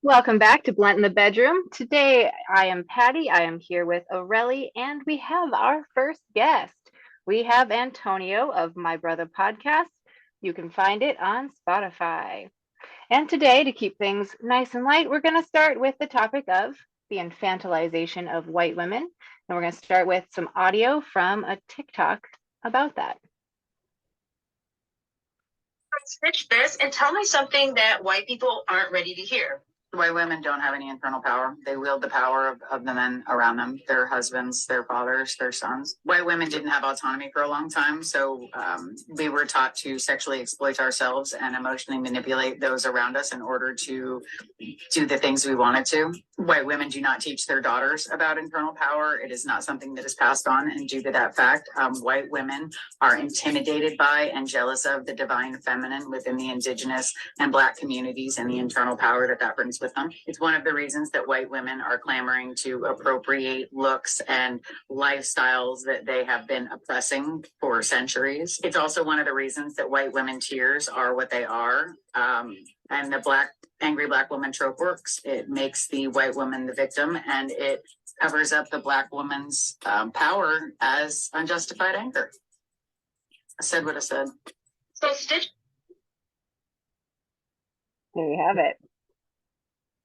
Welcome back to Blunt in the Bedroom. Today I am Patty. I am here with Aurelie, and we have our first guest. We have Antonio of My Brotha Podcast. You can find it on Spotify. And today, to keep things nice and light, we're going to start with the topic of the infantilization of white women. And we're going to start with some audio from a TikTok about that. Switch this and tell me something that white people aren't ready to hear. White women don't have any internal power. They wield the power of the men around them, their husbands, their fathers, their sons. White women didn't have autonomy for a long time, so we were taught to sexually exploit ourselves and emotionally manipulate those around us in order to do the things we wanted to. White women do not teach their daughters about internal power. It is not something that is passed on, and due to that fact, white women are intimidated by and jealous of the divine feminine within the indigenous and Black communities and the internal power that brings with them. It's one of the reasons that white women are clamoring to appropriate looks and lifestyles that they have been oppressing for centuries. It's also one of the reasons that white women tears are what they are. And the angry Black woman trope works. It makes the white woman the victim, and it covers up the Black woman's power as unjustified anger. I said what I said. So Stitch. There you have it.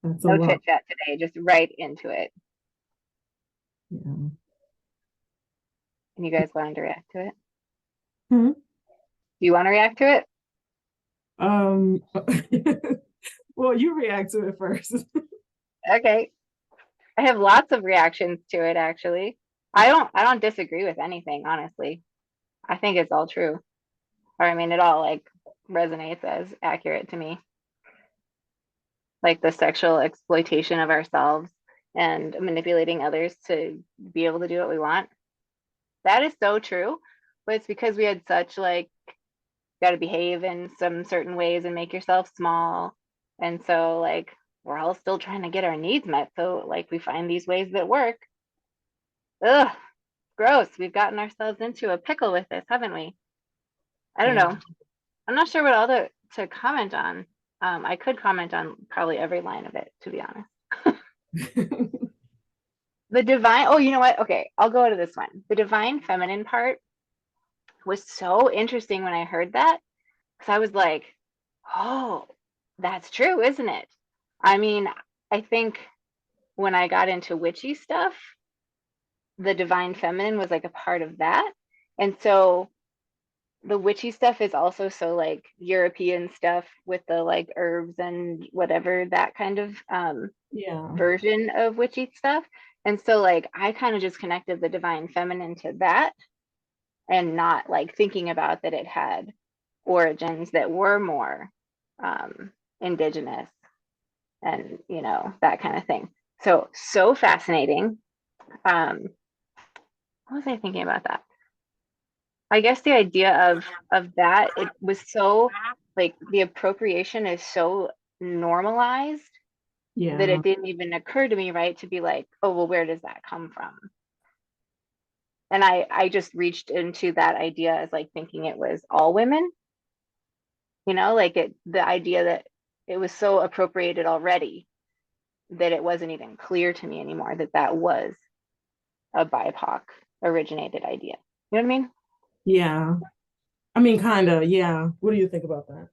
No chit chat today, just right into it. Yeah. And you guys want to react to it? Hmm? Do you want to react to it? Well, you react to it first. Okay. I have lots of reactions to it actually. I don't disagree with anything, honestly. I think it's all true. Or I mean it all like resonates as accurate to me. Like the sexual exploitation of ourselves and manipulating others to be able to do what we want. That is so true. But it's because we had such like got to behave in some certain ways and make yourself small. And so like we're all still trying to get our needs met. So like we find these ways that work. Ugh, gross. We've gotten ourselves into a pickle with this, haven't we? I don't know. I'm not sure what all to comment on. I could comment on probably every line of it, to be honest. The divine, oh, you know what? Okay, I'll go to this one. The divine feminine part was so interesting when I heard that, because I was like, oh, that's true, isn't it? I mean, I think when I got into witchy stuff, the divine feminine was like a part of that. And so the witchy stuff is also so like European stuff with the like herbs and whatever, that kind of version of witchy stuff. And so like I kind of just connected the divine feminine to that and not like thinking about that it had origins that were more indigenous and you know that kind of thing. So fascinating. What was I thinking about that? I guess the idea of that, it was so like the appropriation is so normalized that it didn't even occur to me, right, to be like, oh well, where does that come from? And I just reached into that idea as like thinking it was all women, you know, like the idea that it was so appropriated already that it wasn't even clear to me anymore that that was a BIPOC originated idea. You know what I mean? Yeah. I mean, kind of, yeah. What do you think about that?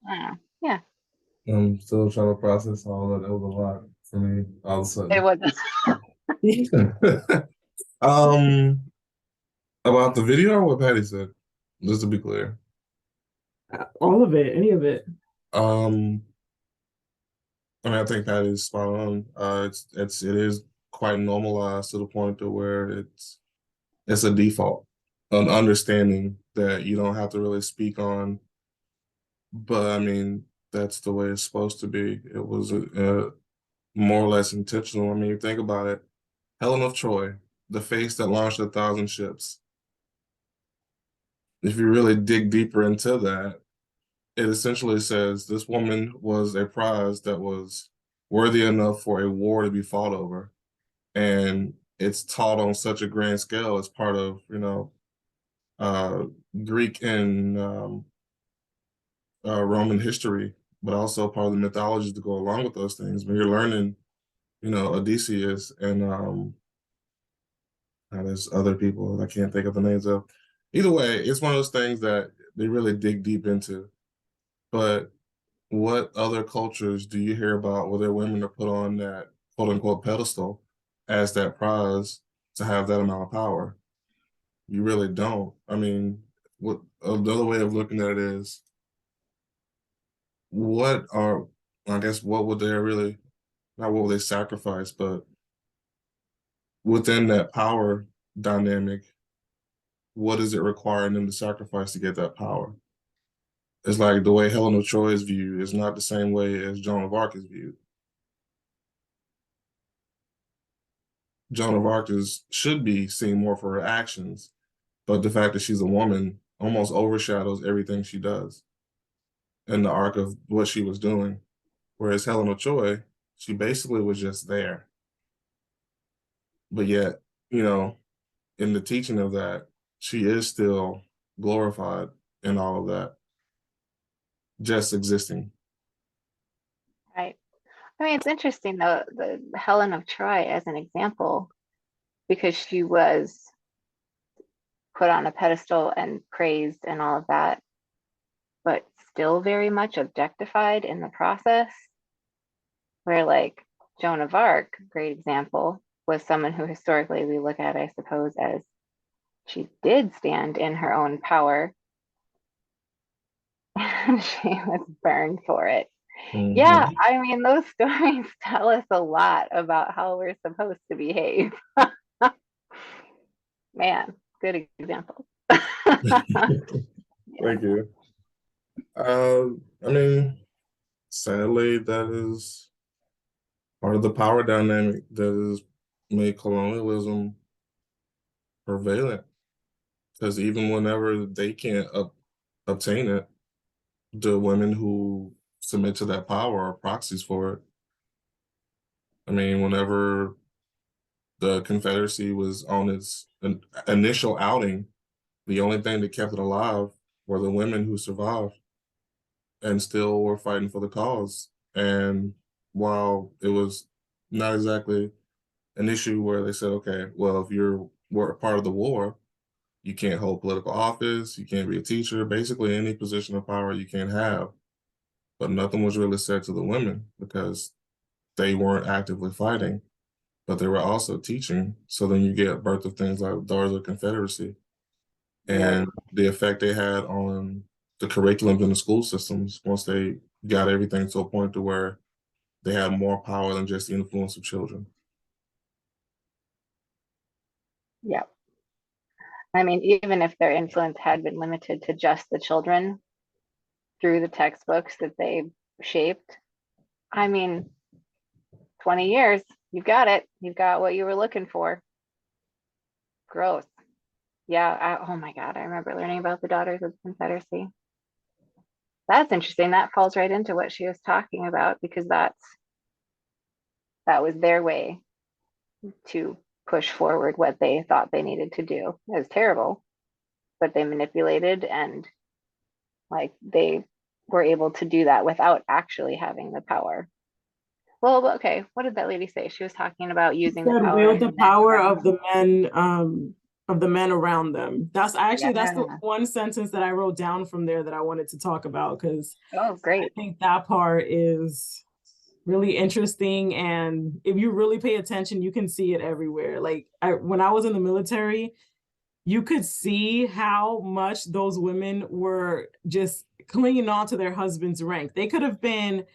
Yeah. I'm still trying to process all that. It was a lot for me all of a sudden. It wasn't. About the video or what Patty said, just to be clear. All of it, any of it. I mean, I think Patty's spot on. It is quite normalized to the point to where it's a default, an understanding that you don't have to really speak on. But I mean, that's the way it's supposed to be. It was more or less intentional. I mean, you think about it. Helen of Troy, the face that launched 1,000 ships. If you really dig deeper into that, it essentially says this woman was a prize that was worthy enough for a war to be fought over. And it's taught on such a grand scale as part of, Greek and Roman history but also part of the mythology to go along with those things. When you're learning, Odysseus and there's other people I can't think of the names of. Either way, it's one of those things that they really dig deep into. But what other cultures do you hear about where their women are put on that quote unquote pedestal as that prize to have that amount of power? You really don't. I mean, what another way of looking at it is what are, I guess, what would they really, not what would they sacrifice, but within that power dynamic, what is it requiring them to sacrifice to get that power? It's like the way Helen of Troy is viewed is not the same way as Joan of Arc is viewed. Joan of Arc should be seen more for her actions, but the fact that she's a woman almost overshadows everything she does in the arc of what she was doing. Whereas Helen of Troy, she basically was just there. But yet, in the teaching of that, she is still glorified in all of that, just existing. Right. I mean, it's interesting though, the Helen of Troy as an example, because she was put on a pedestal and praised and all of that, but still very much objectified in the process. Where like Joan of Arc, great example, was someone who historically we look at, I suppose, as she did stand in her own power. And she was burned for it. Mm-hmm. Yeah, I mean, those stories tell us a lot about how we're supposed to behave. Man, good example. Thank you. I mean, sadly, that is part of the power dynamic that has made colonialism prevalent. Because even whenever they can't obtain it, the women who submit to that power are proxies for it. I mean, whenever the Confederacy was on its initial outing, the only thing that kept it alive were the women who survived and still were fighting for the cause. And while it was not exactly an issue where they said, okay, well, if were a part of the war, you can't hold political office, you can't be a teacher, basically any position of power you can't have. But nothing was really said to the women because they weren't actively fighting, but they were also teaching. So then you get birth of things like Daughters of Confederacy and the effect they had on the curriculums in the school systems once they got everything to a point to where they had more power than just the influence of children. Yeah. I mean, even if their influence had been limited to just the children through the textbooks that they shaped, I mean, 20 years, you've got it. You've got what you were looking for. Gross. Yeah. Oh my God. I remember learning about the Daughters of the Confederacy. That's interesting. That falls right into what she was talking about because that was their way to push forward what they thought they needed to do. It was terrible, but they manipulated and like they were able to do that without actually having the power. Well, okay, what did that lady say? She was talking about using the power Wield of the men power around of the men, of the men around them. That's the Yeah. one sentence that I wrote down from there that I wanted to talk about because Oh, I great. think that part is really interesting. And if you really pay attention, you can see it everywhere. Like when I was in the military, you could see how much those women were just clinging on to their husband's rank. They could have been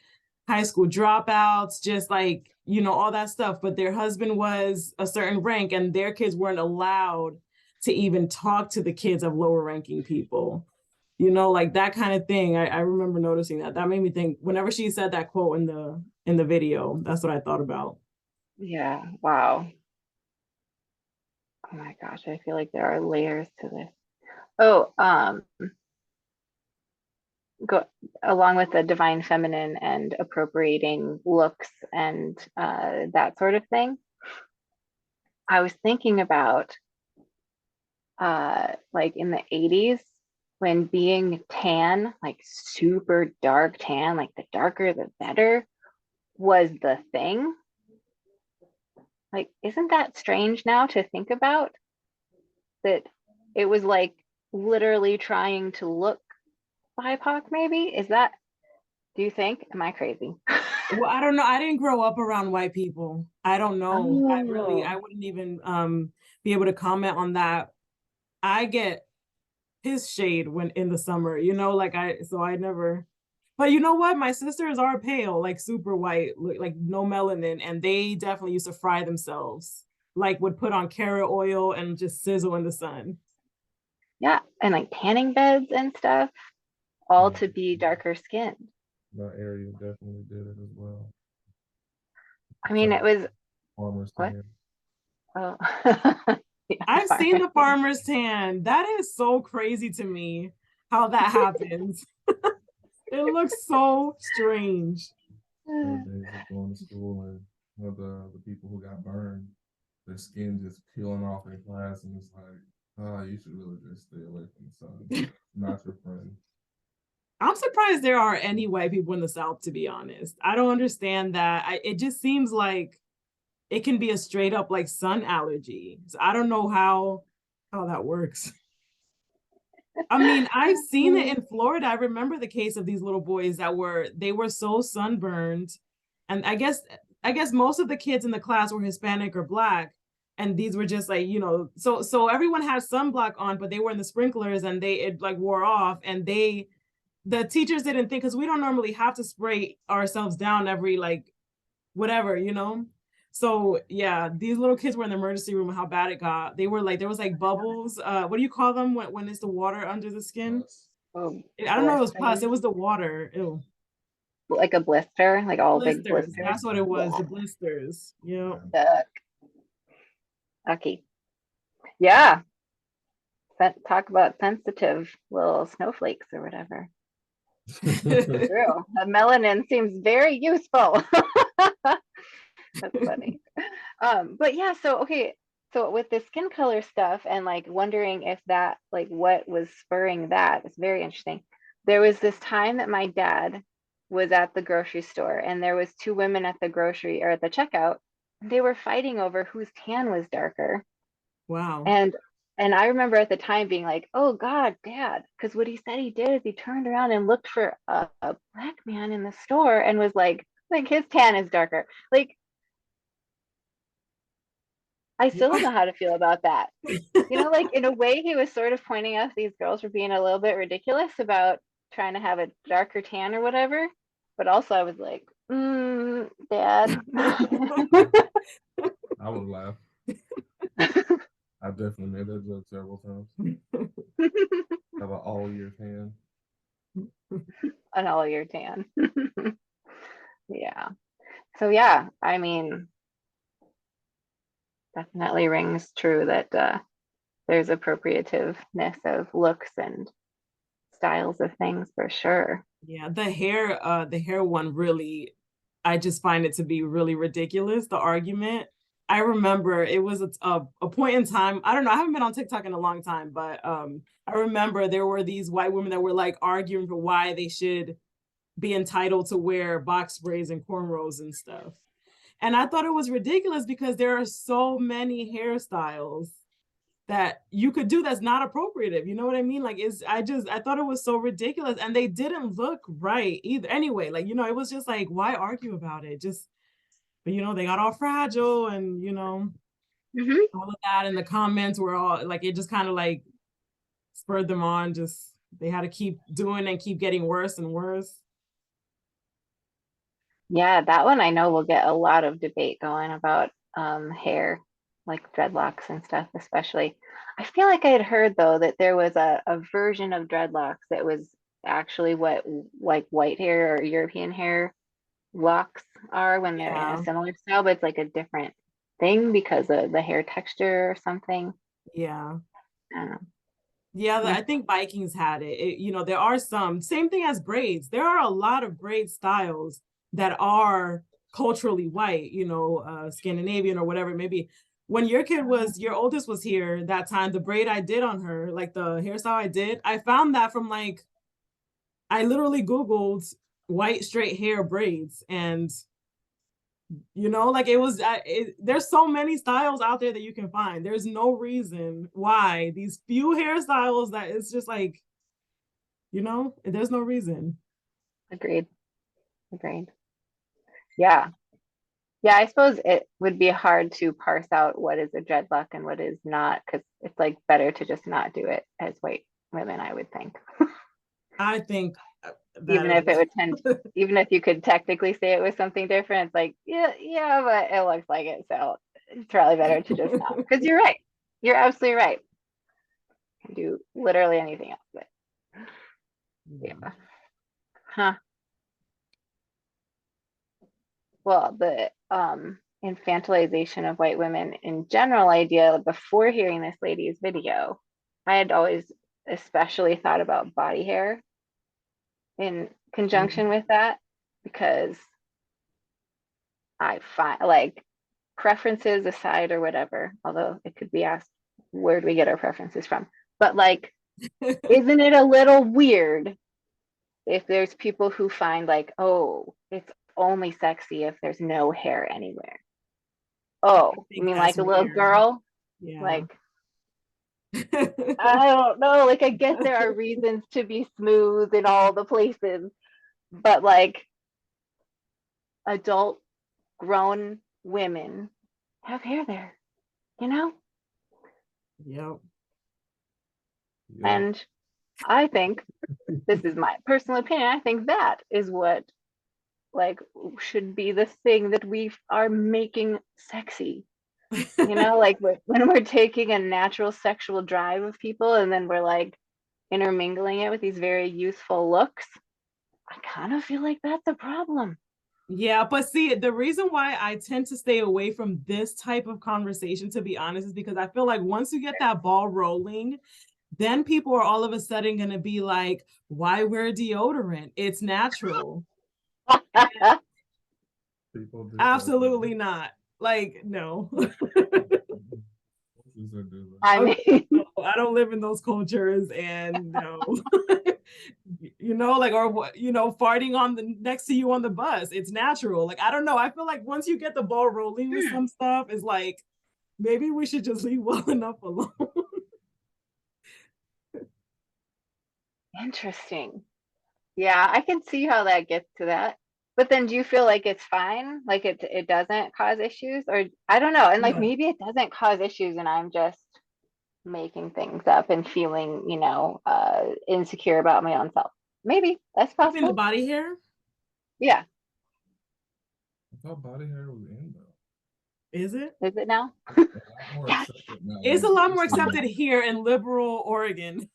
high school dropouts, just like, all that stuff. But their husband was a certain rank and their kids weren't allowed to even talk to the kids of lower ranking people. Like that kind of thing. I remember noticing that. That made me think whenever she said that quote in the video, that's what I thought about. Yeah. Wow. Oh my gosh, I feel like there are layers to this. Oh, go along with the divine feminine and appropriating looks and that sort of thing. I was thinking about like in the 80s when being tan, like super dark tan, like the darker the better, was the thing. Like, isn't that strange now to think about? That it was like literally trying to look BIPOC, maybe? Is that, do you think? Am I crazy? Well, I don't know. I didn't grow up around white people. I don't know. I Oh, wouldn't even be able to comment on that. I get his shade when in the summer, like I never, but you know what? My sisters are pale, like super white, like no melanin, and they definitely used to fry themselves, like would put on carrot oil and just sizzle in the sun. yeah. And like tanning beds and stuff, all to be darker skinned. That area definitely did it as well. I mean, it was Farmers what? tan. Oh, yeah, I've seen the farmer's tan. That is so crazy to me how that happens. It looks so strange. Those days of going to school and the people who got burned, their skin just peeling off in class, and it's like, oh, you should really just stay away from the sun. Not your friend. I'm surprised there are any white people in the South, to be honest. I don't understand that. It just seems like it can be a straight up like sun allergy. So I don't know how that works. I mean, I've seen it in Florida. I remember the case of these little boys they were so sunburned. And I guess most of the kids in the class were Hispanic or black. And these were just like, so everyone had sunblock on, but they were in the sprinklers and it like wore off. And the teachers didn't think, because we don't normally have to spray ourselves down every like whatever. So yeah, these little kids were in the emergency room and how bad it got. They were like, there was like bubbles. What do you call them when it's the water under the skin? oh, I don't know, it was pus. blisters. It was the water. Ew. Like a blister, like all big Blisters. blisters. That's what it was. The blisters. Yeah. Yuck. Okay. Yeah. Talk about sensitive little snowflakes or whatever. True. The melanin seems very useful. That's funny. But yeah, so okay, so with the skin color stuff and like wondering if that like what was spurring that, it's very interesting. There was this time that my dad was at the grocery store and there was two women at the grocery or at the checkout, and they were fighting over whose tan was darker. Wow. And I remember at the time being like, oh God, Dad, because what he said he did is he turned around and looked for a black man in the store and was like his tan is darker. Like I still don't know how to feel about that. Like in a way, he was sort of pointing out these girls were being a little bit ridiculous about trying to have a darker tan or whatever. But also, I was like, Dad. I would laugh. I definitely made that joke several times. Have an all year tan. An all year tan. Yeah. So yeah, I mean, definitely rings true that there's appropriativeness of looks and styles of things for sure. Yeah, the hair one really, I just find it to be really ridiculous, the argument. I remember it was a point in time, I don't know, I haven't been on TikTok in a long time, but I remember there were these white women that were like arguing for why they should be entitled to wear box braids and cornrows and stuff. And I thought it was ridiculous because there are so many hairstyles that you could do that's not appropriative. You know what I mean? Like I thought it was so ridiculous and they didn't look right either. Anyway, like, it was just like, why argue about it? But they got all fragile and, all of that. And the comments were all like, it just kind of like spurred them on. Just, they had to keep doing and keep getting worse and worse. Yeah, that one I know will get a lot of debate going about hair, like dreadlocks and stuff, especially. I feel like I had heard though that there was a version of dreadlocks that was actually what like white hair or European hair locks are when they're in Yeah. a similar style, but it's like a different thing because of the hair texture or something. Yeah. I don't know. Yeah, Mm. I think Vikings had it. There are some, same thing as braids. There are a lot of braid styles that are culturally white, Scandinavian or whatever it may be. when your oldest was here that time, the braid I did on her, like the hairstyle I did, I found that from like, I literally Googled white straight hair braids, and like there's so many styles out there that you can find. There's no reason why these few hairstyles that it's just like, there's no reason. Agreed. Yeah. I suppose it would be hard to parse out what is a dreadlock and what is not, because it's like better to just not do it as white women, I would think. I think even if you could technically say it was something different, it's like, yeah, but it looks like it, so it's probably better to just not. Because you're right. You're absolutely right. You can do literally anything else, but yeah. Huh. Well, the infantilization of white women in general idea, before hearing this lady's video, I had always especially thought about body hair in conjunction with that, because I find, like, preferences aside or whatever, although it could be asked, where do we get our preferences from? But like, isn't it a little weird if there's people who find like, oh, it's only sexy if there's no hair anywhere? Oh, you mean like a little girl? Yeah. Like, I don't know. Like, I guess there are reasons to be smooth in all the places, but like, adult grown women have hair there, Yep. And I think, this is my personal opinion, I think that is what like should be the thing that we are making sexy. Like when we're taking a natural sexual drive of people and then we're like intermingling it with these very youthful looks, I kind of feel like that's a problem. Yeah, but see, the reason why I tend to stay away from this type of conversation, to be honest, is because I feel like once you get that ball rolling, then people are all of a sudden going to be like, why wear deodorant? It's natural. Absolutely not. Like, no. I mean, I don't live in those cultures, and no. Like, or farting on the next to you on the bus. It's natural. Like, I don't know. I feel like once you get the ball rolling with some stuff, it's like, maybe we should just leave well enough alone. Interesting. Yeah, I can see how that gets to that. But then do you feel like it's fine? Like it doesn't cause issues? Or I don't know. And like maybe it doesn't cause issues and I'm just making things up and feeling, insecure about my own self. Maybe that's possible. In the body hair? Yeah. I thought body hair was in though. Is it? Is it now? Yes. It's a lot more accepted here in liberal Oregon.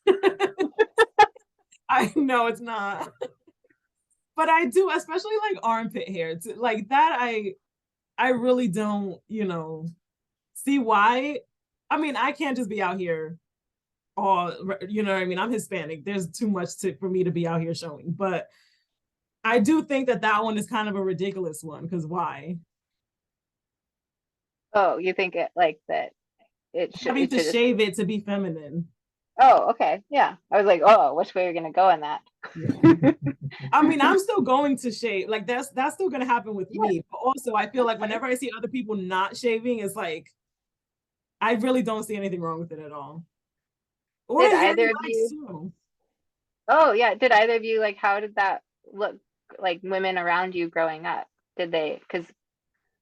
I know it's not. But I do, especially like armpit hair. Like that, I really don't, see why. I mean, I can't just be out here all, what I mean? I'm Hispanic. There's too much for me to be out here showing. But I do think that one is kind of a ridiculous one, because why? Oh, you think it like that it should having to shave it to be feminine. Oh, okay. Yeah. I was like, oh, which way are you gonna go in that? I mean, I'm still going to shave. Like that's still gonna happen with me. But also I feel like whenever I see other people not shaving, it's like I really don't see anything wrong with it at all. Or did either of you too. Oh yeah. Did either of you, like, how did that look like women around you growing up? Did they,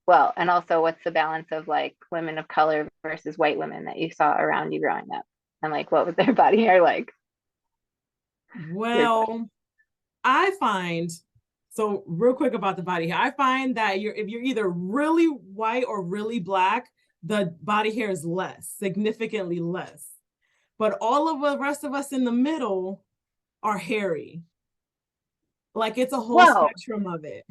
and also what's the balance of like women of color versus white women that you saw around you growing up? And like, what was their body hair like? Well, I find, so real quick about the body hair, I find that if you're either really white or really black, the body hair is less, significantly less. But all of the rest of us in the middle are hairy. Like it's a whole spectrum of it.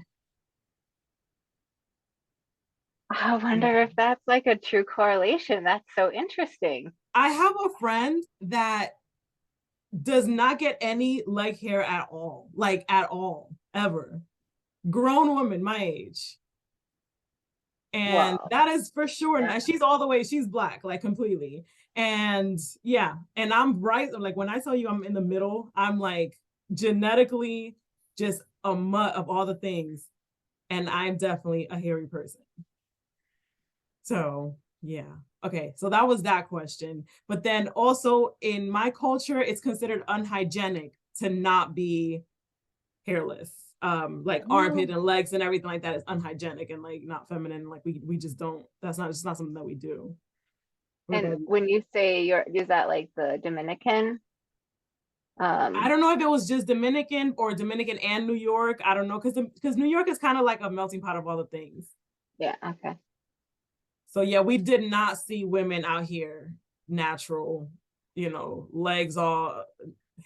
I wonder if that's like a true correlation. That's so interesting. I have a friend that does not get any leg hair at all, like at all, ever. Grown woman, my age. And Wow. that is for sure. Yeah. She's all the way, she's Black, like completely. And yeah, and I'm right. Like when I tell you I'm in the middle, I'm like genetically just a mutt of all the things. And I'm definitely a hairy person. So yeah. Okay. So that was that question. But then also in my culture, it's considered unhygienic to not be hairless. Like armpit and legs and everything like that is unhygienic and like not feminine. Like we just don't, that's not, it's not something that we do. And when you say is that like the Dominican? I don't know if it was just Dominican or Dominican and New York. I don't know, because New York is kind of like a melting pot of all the things. Yeah, okay. So yeah, we did not see women out here natural, legs all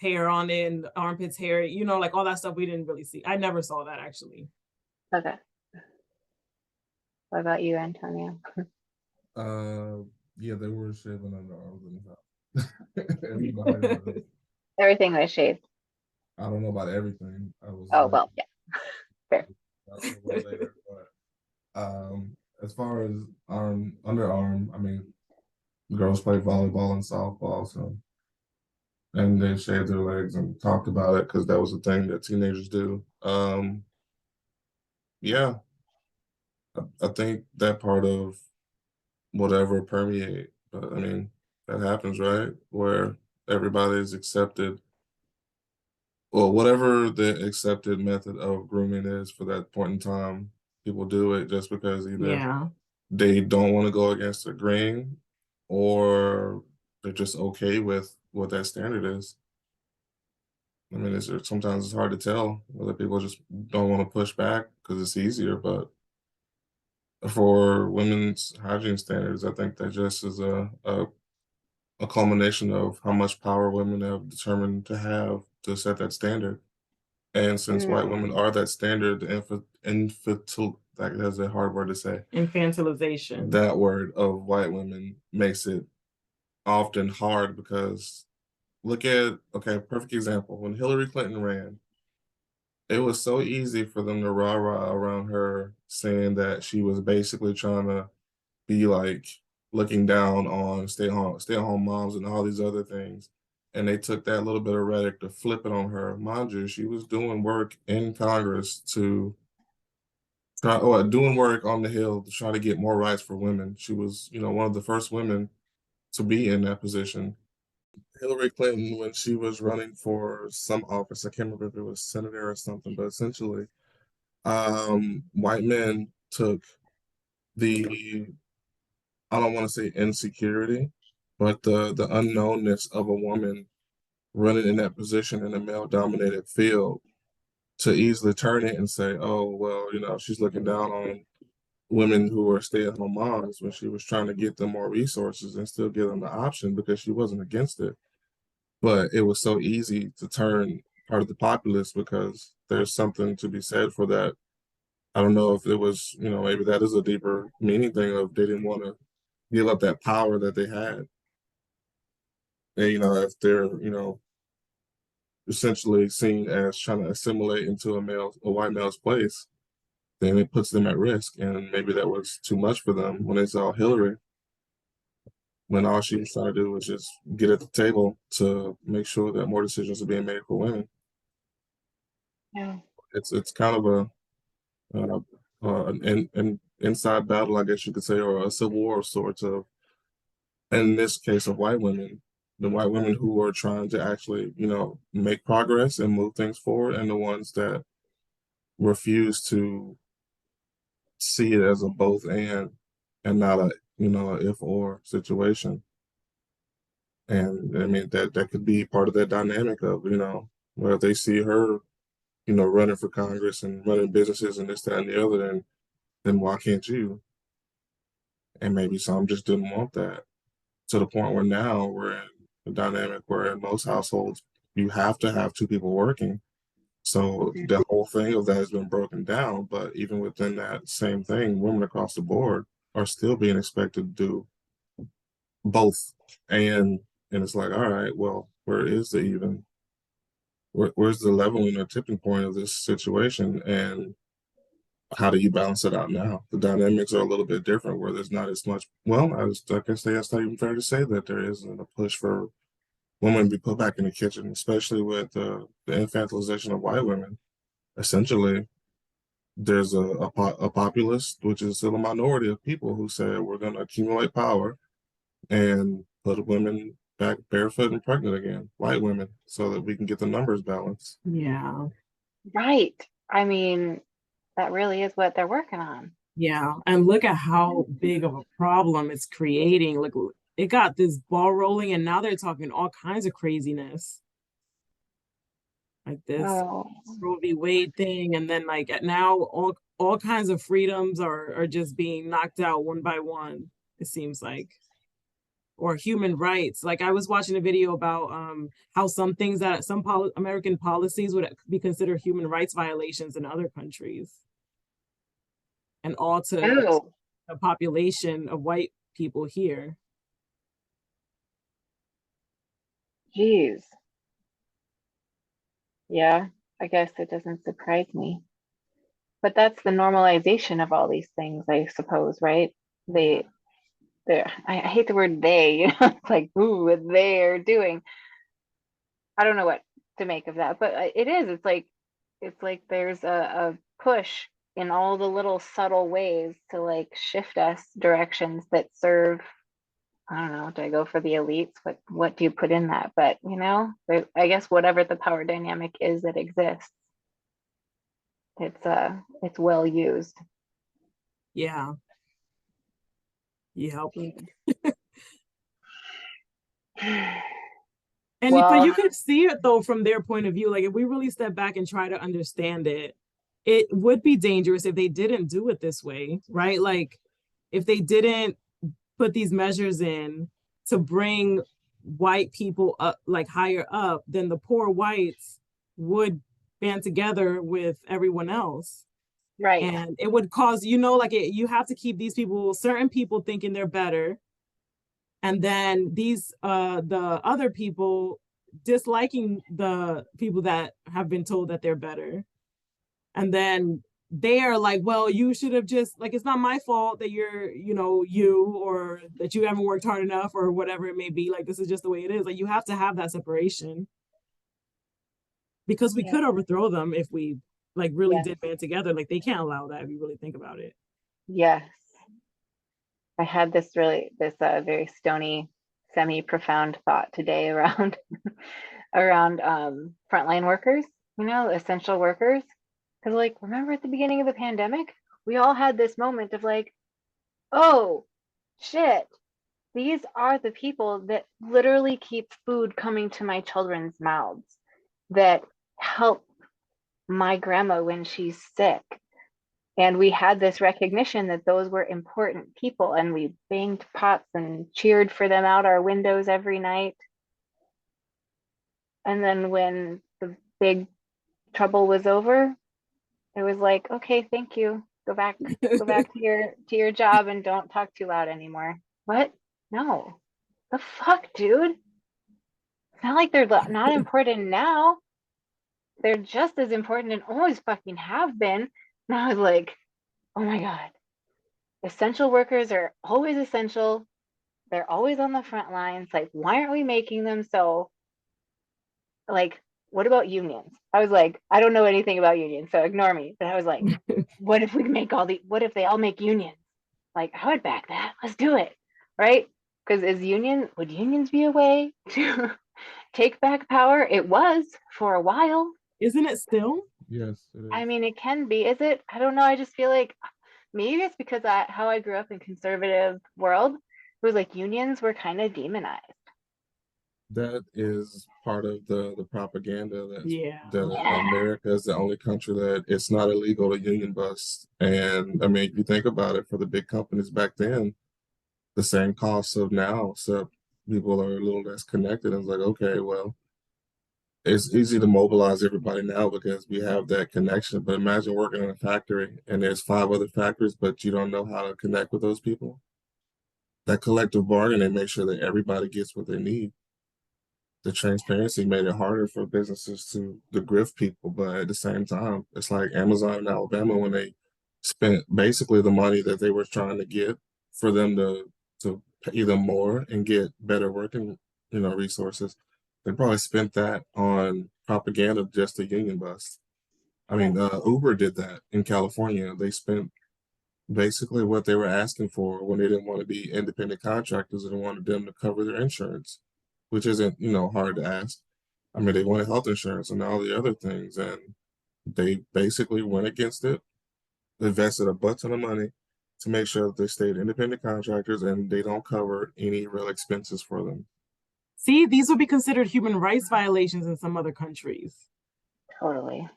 hair on it and armpits hair, like all that stuff we didn't really see. I never saw that actually. Okay. What about you, Antonio? Yeah, they were shaving underarms and stuff. Everybody was. Everything was shaved. I don't know about everything. I was. Oh, well, yeah. Fair. That's a little later, but as far as underarm, I mean, girls play volleyball and softball, so and they shaved their legs and talked about it because that was a thing that teenagers do. Yeah, I think that part of whatever permeate, but I mean, that happens, right? Where everybody's accepted, well, whatever the accepted method of grooming is for that point in time, people do it just because either Yeah. they don't want to go against the grain or they're just okay with what that standard is. I mean, sometimes it's hard to tell whether people just don't want to push back because it's easier, but for women's hygiene standards, I think that just is a culmination of how much power women have determined to have to set that standard. And since white women are that standard, like that's a hard word to say. Infantilization. That word of white women makes it often hard because perfect example. When Hillary Clinton ran, it was so easy for them to rah-rah around her saying that she was basically trying to be like looking down on stay-at-home moms and all these other things. And they took that little bit of rhetoric to flip it on her. Mind you, she was doing work in Congress doing work on the Hill to try to get more rights for women. She was, one of the first women to be in that position. Hillary Clinton, when she was running for some office, I can't remember if it was senator or something, but essentially, white men took the, I don't want to say insecurity, but the unknownness of a woman running in that position in a male-dominated field to easily turn it and say, oh, well, she's looking down on women who are stay-at-home moms when she was trying to get them more resources and still give them the option because she wasn't against it. But it was so easy to turn part of the populace because there's something to be said for that. I don't know if it was, maybe that is a deeper meaning thing of they didn't want to give up that power that they had. And, if they're, essentially seen as trying to assimilate into a white male's place, then it puts them at risk. And maybe that was too much for them when they saw Hillary, when all she was trying to do was just get at the table to make sure that more decisions are being made for women. Yeah. It's kind of an inside battle, I guess you could say, or a civil war of sorts of, in this case, of white women, the white women who are trying to actually, make progress and move things forward, and the ones that refuse to see it as a both and not a if or situation. And I mean that could be part of that dynamic of, where they see her, running for Congress and running businesses and this, that, and the other, and then why can't you? And maybe some just didn't want that, to the point where now we're in a dynamic where in most households you have to have two people working. So the whole thing of that has been broken down. But even within that same thing, women across the board are still being expected to do both. And it's like, all right, well, where's the leveling or tipping point of this situation? And how do you balance it out now? The dynamics are a little bit different where there's not as much. Well, I guess that's not even fair to say that there isn't a push for women to be put back in the kitchen, especially with the infantilization of white women. Essentially, there's a populace, which is still a minority of people who said we're going to accumulate power and put women back barefoot and pregnant again, white women, so that we can get the numbers balanced. Yeah. Right. I mean, that really is what they're working on. Yeah. And look at how big of a problem it's creating. Like it got this ball rolling and now they're talking all kinds of craziness. Like this Oh, Roe v. Wade thing, and then like now all kinds of freedoms are just being knocked out one by one, it seems like. Or human rights. Like I was watching a video about how some things that some American policies would be considered human rights violations in other countries. And all to oh, a population of white people here. geez. Yeah, I guess it doesn't surprise me. But that's the normalization of all these things, I suppose, right? I hate the word they, it's like, ooh, what they're doing. I don't know what to make of that, but it is. It's like there's a push in all the little subtle ways to like shift us directions that serve. I don't know. Do I go for the elites? What do you put in that? But I guess whatever the power dynamic is that exists, it's well used. Yeah. Yep. And but Well, you can see it though from their point of view. Like if we really step back and try to understand it, it would be dangerous if they didn't do it this way, right? Like if they didn't put these measures in to bring white people up, like higher up, then the poor whites would band together with everyone else. right. And it would cause, you have to keep these people, certain people thinking they're better. And then the other people disliking the people that have been told that they're better. And then they are like, well, you should have just, like, it's not my fault that you're, or that you haven't worked hard enough or whatever it may be. Like, this is just the way it is. Like, you have to have that separation because we could overthrow them if we like really did band together. Like, they can't allow that if you really think about it. Yes. I had this very stony, semi-profound thought today around around frontline workers, essential workers. Because like, remember at the beginning of the pandemic, we all had this moment of like, oh shit, these are the people that literally keep food coming to my children's mouths, that help my grandma when she's sick. And we had this recognition that those were important people, and we banged pots and cheered for them out our windows every night. And then when the big trouble was over, it was like, okay, thank you. Go back to your job and don't talk too loud anymore. What? No. The fuck, dude? It's not like they're not important now. They're just as important and always fucking have been. And I was like, oh my God. Essential workers are always essential. They're always on the front lines. Like, why aren't we making them so? Like, what about unions? I was like, I don't know anything about unions, so ignore me. But I was like, what if they all make unions? Like, I would back that. Let's do it. Right? Because would unions be a way to take back power? It was for a while. Isn't it still? Yes, it is. I mean, it can be. Is it? I don't know. I just feel like maybe it's because how I grew up in conservative world. It was like unions were kind of demonized. That is part of the propaganda that Yeah. America is the only country that it's not illegal to union bust. And I mean, if you think about it, for the big companies back then, the same costs of now, except people are a little less connected. And it's like, okay, well, it's easy to mobilize everybody now because we have that connection. But imagine working in a factory and there's 5 other factories, but you don't know how to connect with those people. That collective bargaining makes sure that everybody gets what they need. The transparency made it harder for businesses to grift people, but at the same time, it's like Amazon in Alabama when they spent basically the money that they were trying to get for them to pay them more and get better working, resources. They probably spent that on propaganda just to union bust. I mean, Uber did that in California. They spent basically what they were asking for when they didn't want to be independent contractors and wanted them to cover their insurance, which isn't, hard to ask. I mean, they wanted health insurance and all the other things, and they basically went against it, invested a butt ton of money to make sure that they stayed independent contractors and they don't cover any real expenses for them. See, these would be considered human rights violations in some other countries. Totally.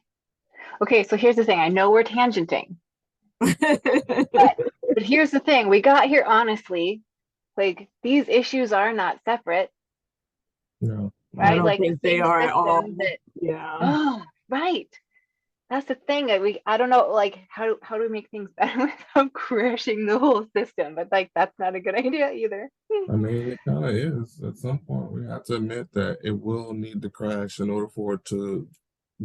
Okay, so here's the thing. I know we're tangenting, but here's the thing. We got here honestly. Like, these issues are not separate, No. right? I don't Like the think they same are at all. system that, Yeah. oh, right. That's the thing. I don't know, like, how do we make things better without crashing the whole system? But like, that's not a good idea either. I mean, it kind of is. At some point, we have to admit that it will need to crash in order for it to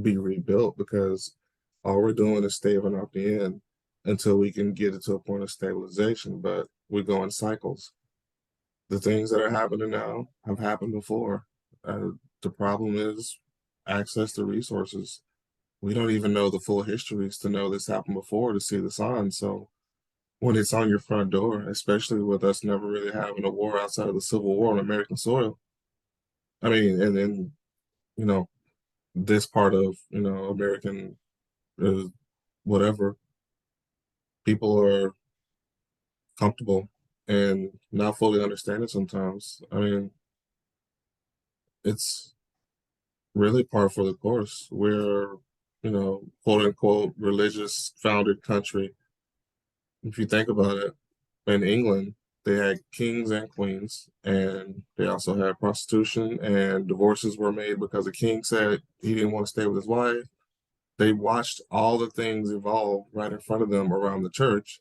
be rebuilt, because all we're doing is staving up the end until we can get it to a point of stabilization. But we go in cycles. The things that are happening now have happened before. The problem is access to resources. We don't even know the full histories to know this happened before to see the signs. So when it's on your front door, especially with us never really having a war outside of the Civil War on American soil. I mean, and then, you know, this part of, American whatever, people are comfortable and not fully understanding sometimes. I mean, it's really par for the course. We're, quote unquote, religious founded country. If you think about it, in England, they had kings and queens, and they also had prostitution, and divorces were made because the king said he didn't want to stay with his wife. They watched all the things evolve right in front of them around the church,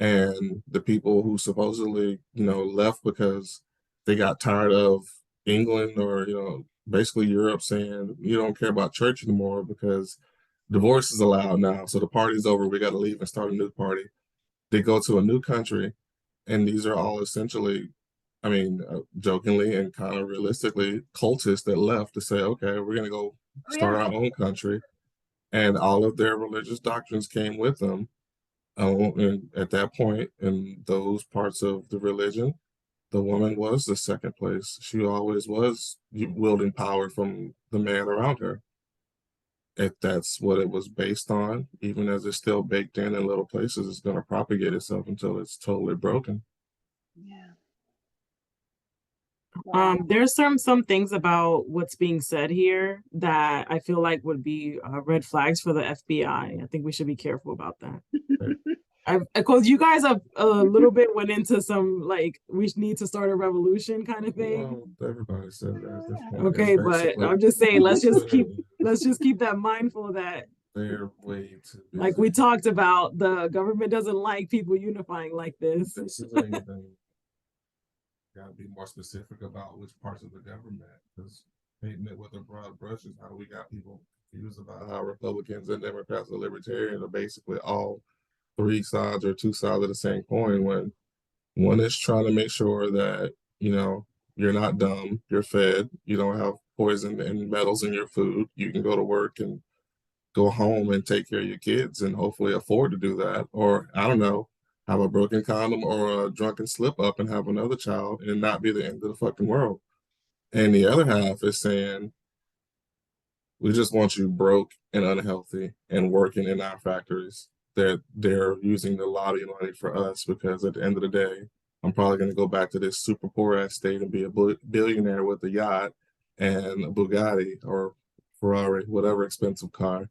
and the people who supposedly, left because they got tired of England or, basically Europe saying, you don't care about church anymore because divorce is allowed now. So the party's over. We got to leave and start a new party. They go to a new country, and these are all essentially, I mean, jokingly and kind of realistically, cultists that left to say, okay, we're going to go start our own country. And all of their religious doctrines came with them. And at that point, in those parts of the religion, the woman was the second place. She always was wielding power from the man around her. If that's what it was based on, even as it's still baked in little places, it's going to propagate itself until it's totally broken. Yeah. There's some things about what's being said here that I feel like would be red flags for the FBI. I think we should be careful about that. Because you guys have a little bit went into some like we need to start a revolution kind of thing. Well, everybody says that at this point. Okay, but I'm just saying let's just keep that mindful that they're way too busy. Like we talked about, the government doesn't like people unifying like this. This is anything. Got to be more specific about which parts of the government, because painting it with a broad brush is how we got people confused about how Republicans and Democrats and Libertarians are basically all three sides or two sides of the same coin, when one is trying to make sure that, you're not dumb, you're fed, you don't have poison and metals in your food, you can go to work and go home and take care of your kids and hopefully afford to do that. Or, I don't know, have a broken condom or a drunken slip up and have another child and not be the end of the fucking world. And the other half is saying, we just want you broke and unhealthy and working in our factories. They're using the lobby money for us, because at the end of the day, I'm probably going to go back to this super poor ass state and be a billionaire with a yacht and a Bugatti or Ferrari, whatever expensive car,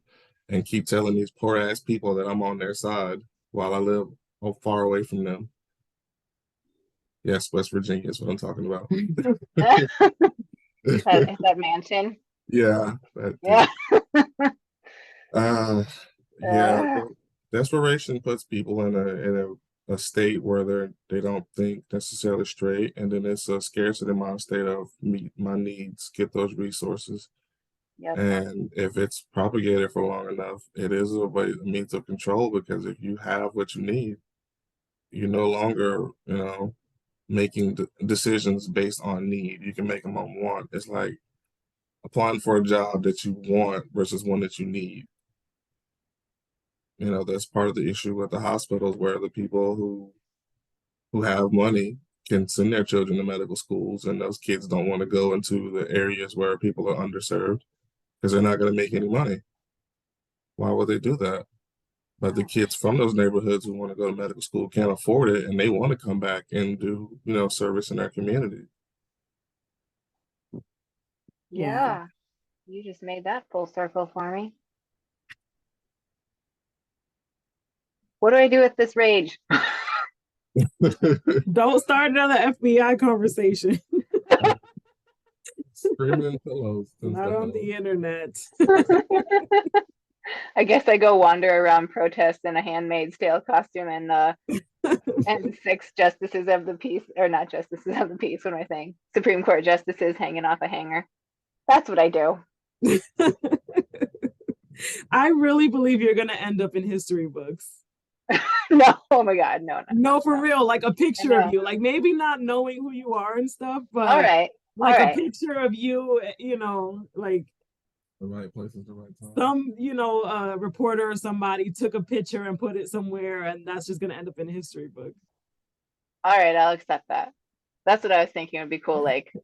and keep telling these poor ass people that I'm on their side while I live far away from them. Yes, West Virginia is what I'm talking about. Is that mansion? Yeah. Yeah. Yeah. Desperation puts people in a state where they don't think necessarily straight, and then it's a scarcity mind state of meet my needs, get those resources. Yep. And if it's propagated for long enough, it is a way, a means of control, because if you have what you need, you're no longer, making decisions based on need. You can make them on want. It's like applying for a job that you want versus one that you need. That's part of the issue with the hospitals, where the people who have money can send their children to medical schools, and those kids don't want to go into the areas where people are underserved because they're not going to make any money. Why would they do that? But the kids from those neighborhoods who want to go to medical school can't afford it, and they want to come back and do, service in their community. Yeah. You just made that full circle for me. What do I do with this rage? Don't start another FBI conversation. Screaming in pillows. Not on the internet. I guess I go wander around protest in a Handmaid's Tale costume and 6 justices of the peace, or not justices of the peace, what am I saying? Supreme Court justices hanging off a hanger. That's what I do. I really believe you're going to end up in history books. No, oh my God, no. No, for real, like a picture of you, like maybe not knowing who you are and stuff, but all right, like all a right. picture of you, like the right place at the right time. Some, reporter or somebody took a picture and put it somewhere, and that's just gonna end up in a history book. All right, I'll accept that. That's what I was thinking would be cool. Like,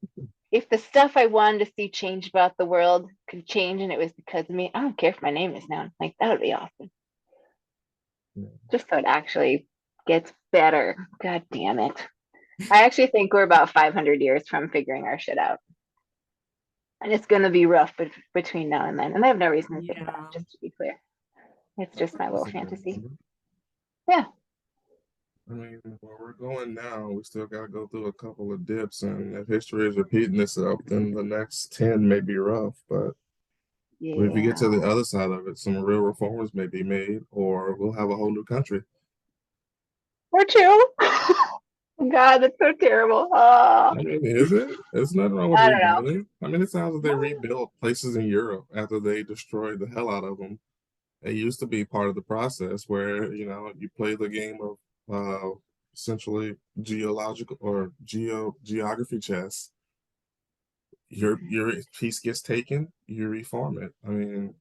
if the stuff I wanted to see change about the world could change and it was because of me, I don't care if my name is known. Like, that would be awesome. Yeah. Just so it actually gets better. God damn it. I actually think we're about 500 years from figuring our shit out. And it's going to be rough between now and then. And I have no reason to think that, just to be clear. It's just my little fantasy. Yeah. I mean, where we're going now, we still got to go through a couple of dips. And if history is repeating itself, then the next 10 may be rough. But if we get to the other side of it, some real reforms may be made, or we'll have a whole new country. Or two. God, that's so terrible. I mean, is it? There's nothing wrong with I don't know. rebuilding. I mean, it sounds like they rebuilt places in Europe after they destroyed the hell out of them. It used to be part of the process where, you play the game of essentially geological or geography chess. Your piece gets taken, you reform it. I mean,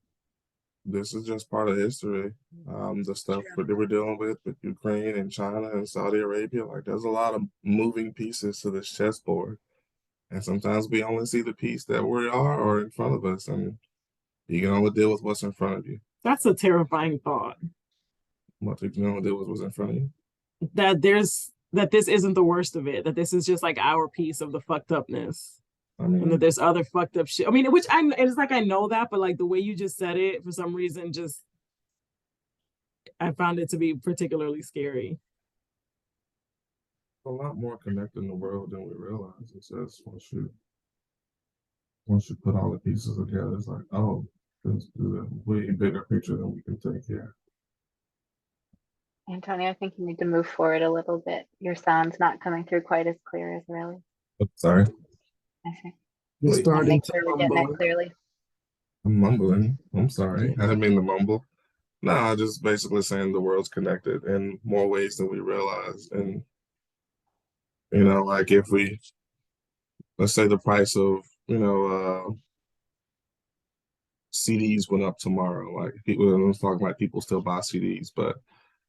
this is just part of history. The stuff that they were dealing with Ukraine and China and Saudi Arabia, like there's a lot of moving pieces to this chessboard. And sometimes we only see the piece that we are or in front of us, and you can only deal with what's in front of you. That's a terrifying thought. What you can only deal with what's in front of you. That this isn't the worst of it, that this is just like our piece of the fucked upness. I mean, and that there's other fucked up shit. I mean, it's like I know that, but like the way you just said it, for some reason, I found it to be particularly scary. a lot more connected in the world than we realize. It says once you put all the pieces together, it's like, oh, there's a way bigger picture than we can take here. Antonio, I think you need to move forward a little bit. Your sound's not coming through quite as clear as Riley. Sorry. I see. You're starting Make to sure we're getting mumble. that clearly. I'm mumbling. I'm sorry. I didn't mean to mumble. No, I'm just basically saying the world's connected in more ways than we realize. And, like if let's say the price of, CDs went up tomorrow. Like people, I'm talking like people still buy CDs, but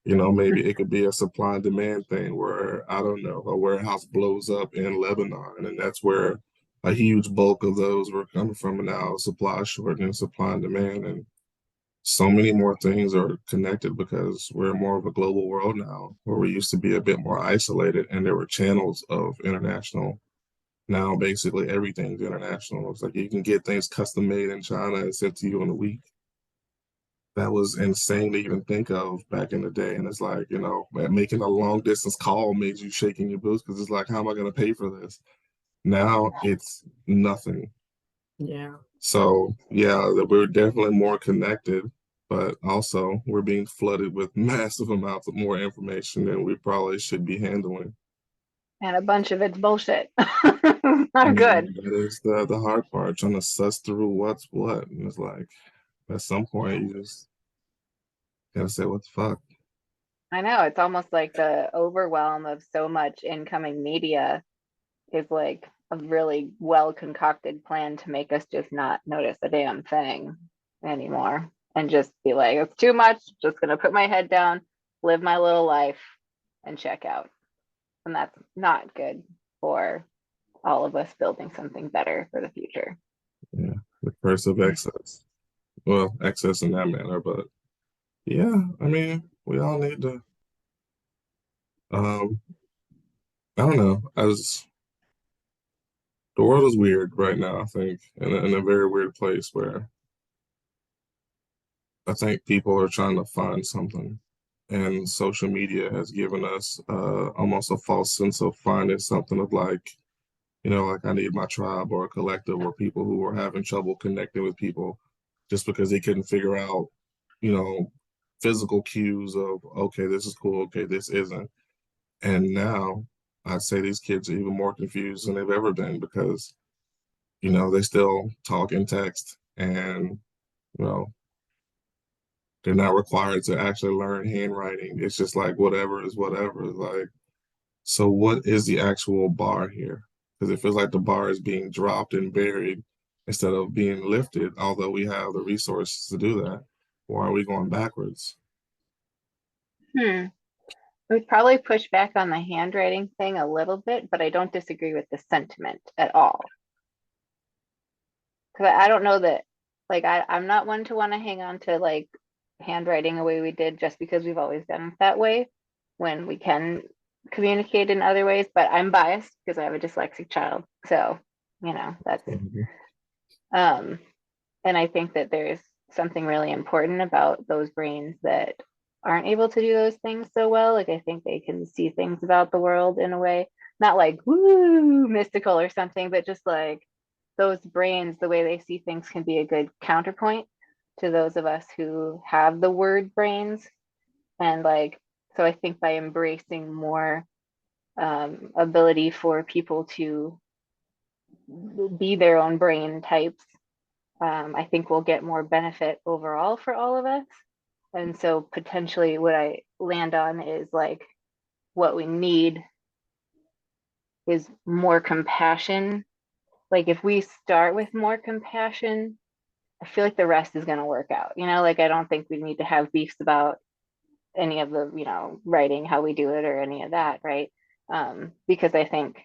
maybe it could be a supply and demand thing where, I don't know, a warehouse blows up in Lebanon, and that's where a huge bulk of those were coming from. And now supply short and supply and demand, and so many more things are connected because we're more of a global world now, where we used to be a bit more isolated and there were channels of international. Now basically everything's international. It's like you can get things custom made in China and sent to you in a week. That was insane to even think of back in the day. And it's like, making a long distance call made you shaking your boots because it's like, how am I going to pay for this? Now it's nothing. Yeah. So, yeah, we're definitely more connected, but also we're being flooded with massive amounts of more information than we probably should be handling. And a bunch of it's bullshit. Not good. That is the hard part, trying to suss through what's what. And it's like at some point you just gotta say what the fuck. I know, it's almost like the overwhelm of so much incoming media is like a really well concocted plan to make us just not notice a damn thing anymore and just be like, it's too much, just gonna put my head down, live my little life, and check out. And that's not good for all of us building something better for the future. Yeah, the curse of excess. Well, excess in that manner, but yeah, I mean, we all need to. Um, I don't know. As the world is weird right now, I think, in a very weird place where I think people are trying to find something, and social media has given us almost a false sense of finding something of like, like I need my tribe or a collective or people who are having trouble connecting with people just because they couldn't figure out, you know, physical cues of, okay, this is cool, okay, this isn't. And now I'd say these kids are even more confused than they've ever been because, they still talk and text and, you know, they're not required to actually learn handwriting. It's just like whatever is whatever. Like, so what is the actual bar here? Because it feels like the bar is being dropped and buried instead of being lifted, although we have the resources to do that. Why are we going backwards? Hmm. We'd probably push back on the handwriting thing a little bit, but I don't disagree with the sentiment at all. Because I don't know that, like, I'm not one to want to hang on to like handwriting the way we did just because we've always done it that way when we can communicate in other ways. But I'm biased because I have a dyslexic child. So, that's, Mhm. um, and I think that there's something really important about those brains that aren't able to do those things so well. Like, I think they can see things about the world in a way, not like woo mystical or something, but just like those brains, the way they see things can be a good counterpoint to those of us who have the word brains. And like, so I think by embracing more ability for people to be their own brain types, I think we'll get more benefit overall for all of us. And so potentially what I land on is like what we need is more compassion. Like if we start with more compassion, I feel like the rest is going to work out. Like I don't think we need to have beefs about any of the, writing, how we do it or any of that, right? Because I think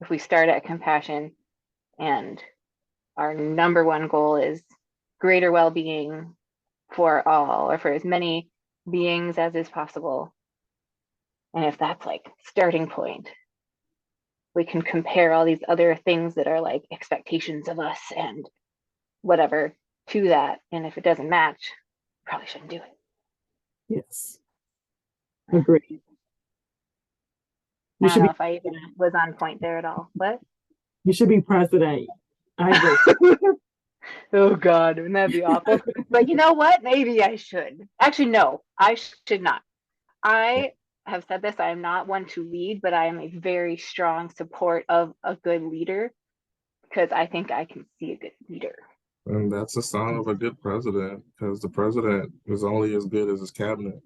if we start at compassion and our number one goal is greater well-being for all or for as many beings as is possible. And if that's like starting point, we can compare all these other things that are like expectations of us and whatever to that. And if it doesn't match, probably shouldn't do it. Yes, agree. I You don't should know be if I even was on point there at all. What? you should be president. I agree. Oh God, wouldn't that be awful? But you know what? Maybe I should. Actually, no, I should not. I have said this, I am not one to lead, but I am a very strong support of a good leader because I think I can see a good leader. And that's a sign of a good president because the president is only as good as his cabinet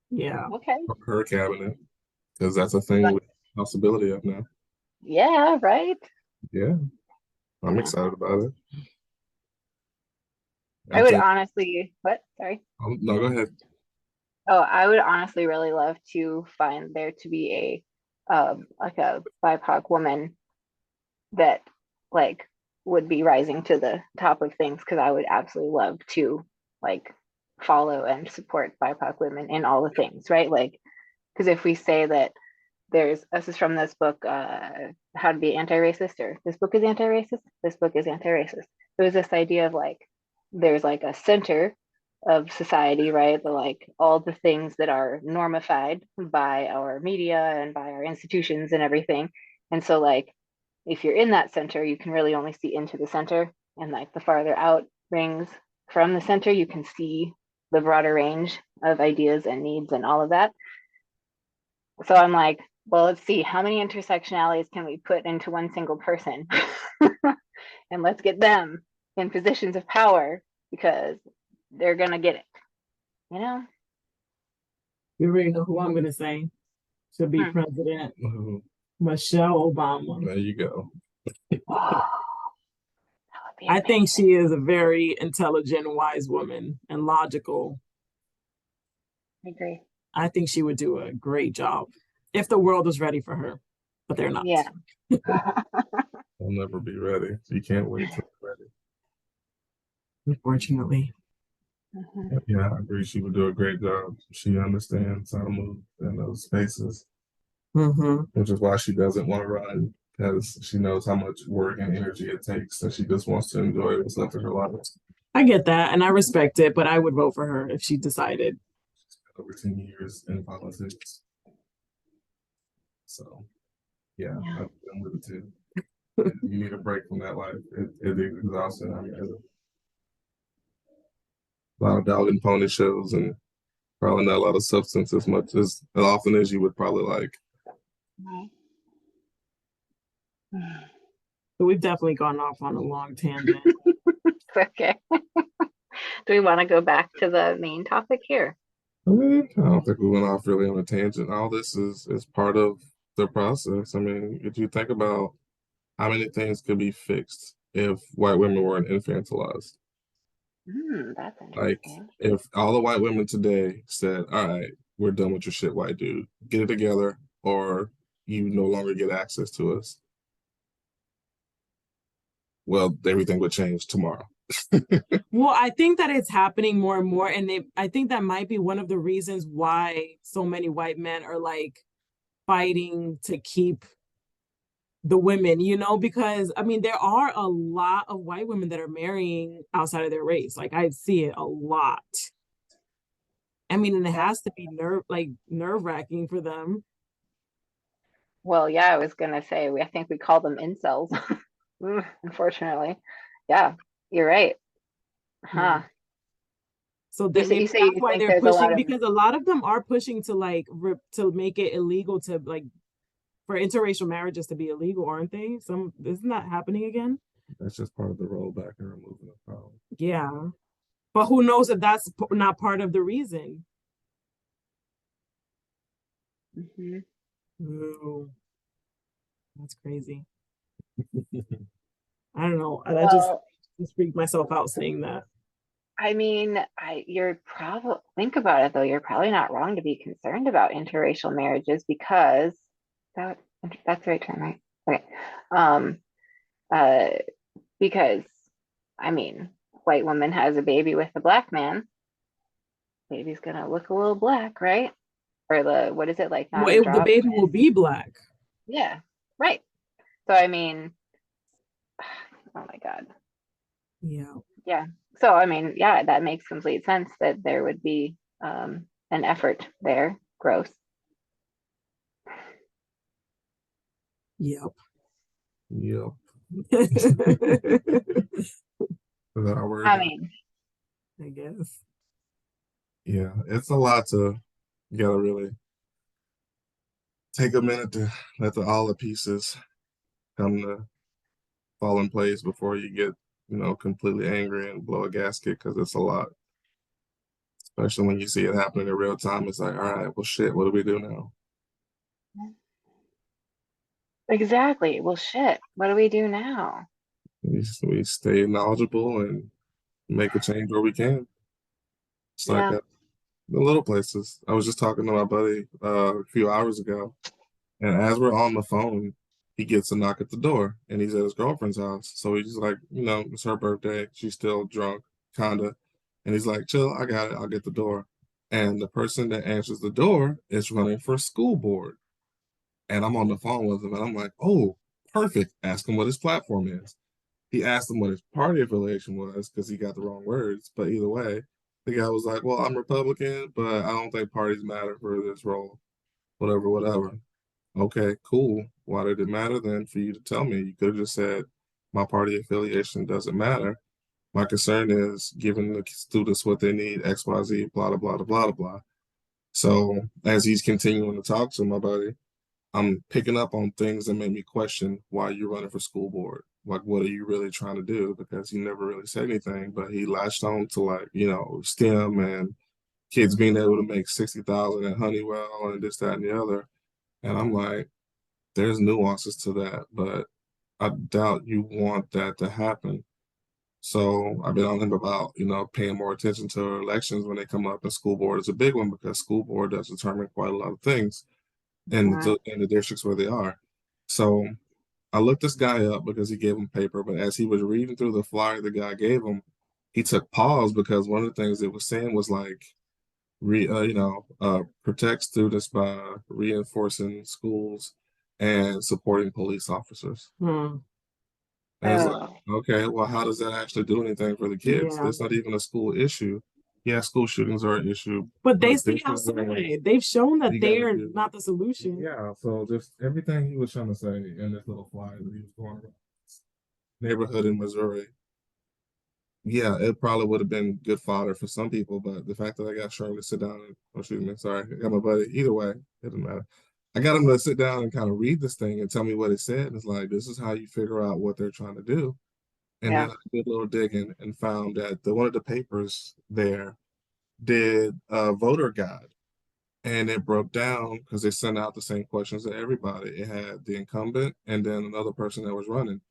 Yeah. Okay. or her cabinet because that's a thing But with possibility of now. yeah, right. Yeah, I'm Yeah. excited about it. I I would think, honestly, what? Sorry. no, go ahead. Oh, I would honestly really love to find there to be like a BIPOC woman that like would be rising to the top of things because I would absolutely love to like follow and support BIPOC women in all the things, right? Like, because if we say that this is from this book, How to Be Anti-Racist, or this book is anti-racist, this book is anti-racist. It was this idea of like, there's like a center of society, right? The like all the things that are normified by our media and by our institutions and everything. And so like if you're in that center, you can really only see into the center. And like the farther out rings from the center, you can see the broader range of ideas and needs and all of that. So I'm like, Well, let's see. How many intersectionalities can we put into one single person? And let's get them in positions of power because they're going to get it. You know? You already know who I'm gonna say should be president. Michelle Obama. There you go. Oh, I think she is a very intelligent, wise woman and logical. I agree. I think she would do a great job if the world was ready for her, but they're not. Yeah. They'll never be ready. You can't wait till they're ready. Unfortunately. Yeah, I agree. She would do a great job. She understands how to move in those spaces, which is why she doesn't want to run, because she knows how much work and energy it takes, and she just wants to enjoy what's left of her life. I get that, and I respect it, but I would vote for her if she decided. She's spent over 10 years in politics. So, yeah, I'm with it too. You need a break from that life. It is exhausting. I mean, a lot of dog and pony shows, and probably not a lot of substance as often as you would probably like. So we've definitely gone off on a long tangent. Okay. Do we want to go back to the main topic here? I mean, I don't think we went off really on a tangent. All this is part of the process. I mean, if you think about how many things could be fixed if white women weren't infantilized. That's Like, interesting. if all the white women today said, all right, we're done with your shit, white dude, get it together, or you no longer get access to us. Well, everything would change tomorrow. Well, I think that it's happening more and more, and I think that might be one of the reasons why so many white men are like fighting to keep the women, because I mean there are a lot of white women that are marrying outside of their race. Like I see it a lot. I mean, and it has to be nerve-wracking for them. Well, yeah, I was gonna say I think we call them incels. Unfortunately. Yeah, you're right. Huh. So You say that's you why think they're there's a lot pushing, of because a lot of them are pushing to to make it illegal to for interracial marriages to be illegal, aren't they? Isn't that happening again? That's just part of the rollback and removing the power. Yeah, but who knows if that's not part of the reason? Ooh, that's crazy. I don't know. I just freaked myself out saying that. I mean, you're probably think about it though. You're probably not wrong to be concerned about interracial marriages because that's the right term, right? Okay. Because I mean, white woman has a baby with a black man, baby's gonna look a little black, right? Or what is it like? Not Well, the baby androgynous? will be black. Yeah, right. So I mean, oh my God. Yeah. Yeah. So I mean, yeah, that makes complete sense that there would be an effort there. Gross. Yep. Yep. I mean, I guess. Yeah, it's a lot you gotta really take a minute to let all the pieces come to fall in place before you get, completely angry and blow a gasket, because it's a lot. Especially when you see it happening in real time. It's like, all right, well, shit, what do we do now? exactly. Well, shit. What do we do now? We stay knowledgeable and make a change where we can. It's like Yeah. the little places. I was just talking to my buddy a few hours ago, and as we're on the phone, he gets a knock at the door, and he's at his girlfriend's house. So he's like, it's her birthday. She's still drunk, kinda. And he's like, chill, I got it. I'll get the door. And the person that answers the door is running for school board. And I'm on the phone with him, and I'm like, oh, perfect. Ask him what his platform is. He asked him what his party affiliation was because he got the wrong words. But either way, the guy was like, well, I'm Republican, but I don't think parties matter for this role. Whatever, whatever. Okay, cool. Why did it matter then for you to tell me? You could have just said, my party affiliation doesn't matter. My concern is giving the students what they need, XYZ, blah, blah, blah, blah, blah, blah. So as he's continuing to talk to my buddy, I'm picking up on things that made me question why you're running for school board. Like, what are you really trying to do? Because he never really said anything, but he latched on to, like, STEM and kids being able to make 60,000 at Honeywell and this, that, and the other. And I'm like, there's nuances to that, but I doubt you want that to happen. So I've been on him about, paying more attention to elections when they come up, and school board is a big one because school board does determine quite a lot of things in the districts where they are. So I looked this guy up because he gave him paper, but as he was reading through the flyer the guy gave him, he took pause because one of the things it was saying was like, protect students by reinforcing schools and supporting police officers. Hmm. And it's like, Oh, okay, well, how does that actually do anything for the kids? Yeah. That's not even a school issue. Yeah, school shootings are an issue, But they but stay this is where outside. They've shown that you they gotta are do. not the solution. Yeah, so just everything he was trying to say in this little flyer that he was going around this neighborhood in Missouri, yeah, it probably would have been good fodder for some people, but the fact that I got Sherm to sit down and, oh, excuse me, sorry, I got my buddy. Either way, it doesn't matter. I got him to sit down and kind of read this thing and tell me what it said. And it's like, this is how you figure out what they're trying to do. And yeah. then I did a little digging and found that one of the papers there did a voter guide. And it broke down because they sent out the same questions to everybody. It had the incumbent and then another person that was running.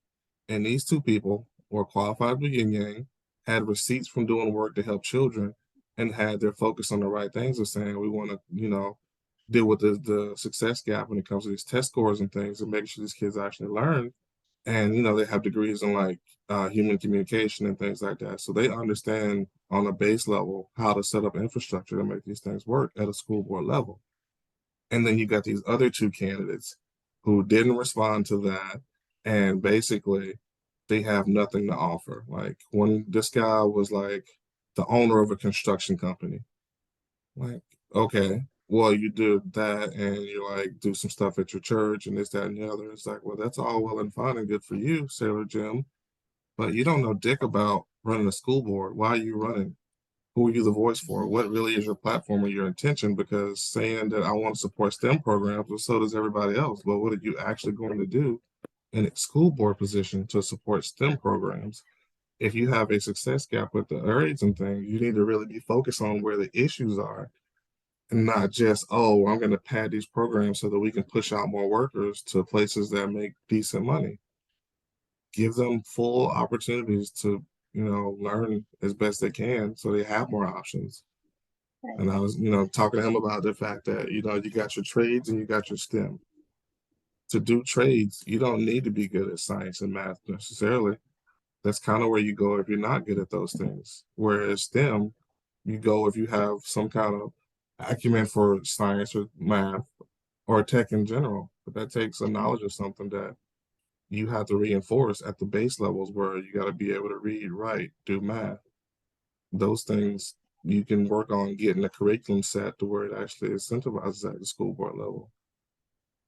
And these two people were qualified with yin yang, had receipts from doing work to help children, and had their focus on the right things of saying we want to, deal with the success gap when it comes to these test scores and things and making sure these kids actually learn. And they have degrees in like human communication and things like that. So they understand on a base level how to set up infrastructure to make these things work at a school board level. And then you got these other two candidates who didn't respond to that. And basically, they have nothing to offer. Like when this guy was like the owner of a construction company, like, okay, well, you do that and you like do some stuff at your church and this, that, and the other. It's like, well, that's all well and fine and good for you, Sailor Jim, but you don't know dick about running a school board. Why are you running? Who are you the voice for? What really is your platform or your intention? Because saying that I want to support STEM programs, well, so does everybody else. But what are you actually going to do in a school board position to support STEM programs? If you have a success gap with the grades and things, you need to really be focused on where the issues are and not just, oh, I'm going to pad these programs so that we can push out more workers to places that make decent money. Give them full opportunities to, learn as best they can so they have more options. And I was, talking to him about the fact that, you got your trades and you got your STEM. To do trades, you don't need to be good at science and math necessarily. That's kind of where you go if you're not good at those things. Whereas STEM, you go if you have some kind of acumen for science or math or tech in general. But that takes a knowledge of something that you have to reinforce at the base levels where you got to be able to read, write, do math. Those things you can work on getting a curriculum set to where it actually incentivizes at the school board level.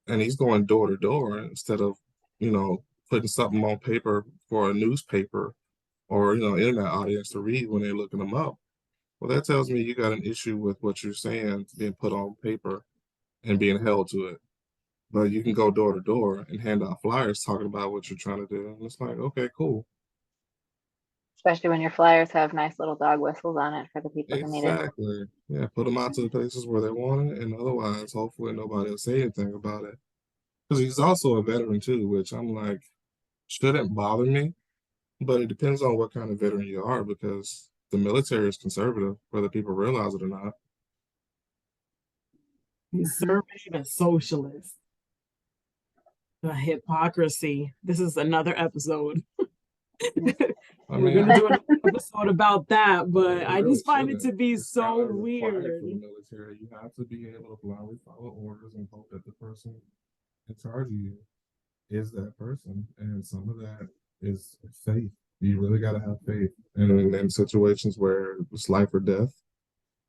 And he's going door to door instead of, putting something on paper for a newspaper or, internet audience to read when they're looking them up. Well, that tells me you got an issue with what you're saying being put on paper and being held to it. But you can go door to door and hand out flyers talking about what you're trying to do. And it's like, okay, cool. Especially when your flyers have nice little dog whistles on it for the people who need it. Exactly. Yeah, put them out to the places where they want it, and otherwise, hopefully, nobody will say anything about it. Because he's also a veteran too, which I'm like, shouldn't bother me, but it depends on what kind of veteran you are, because the military is conservative, whether people realize it or not. Conservative and socialist. The hypocrisy. This is another episode. I We're mean, gonna do an episode about that, but you I really just find it shouldn't. to be It's so kinda required weird. for the military. You have to be able to blindly follow orders and hope that the person in charge of you is that person. And some of that is faith. You really got to have faith. And in situations where it's life or death,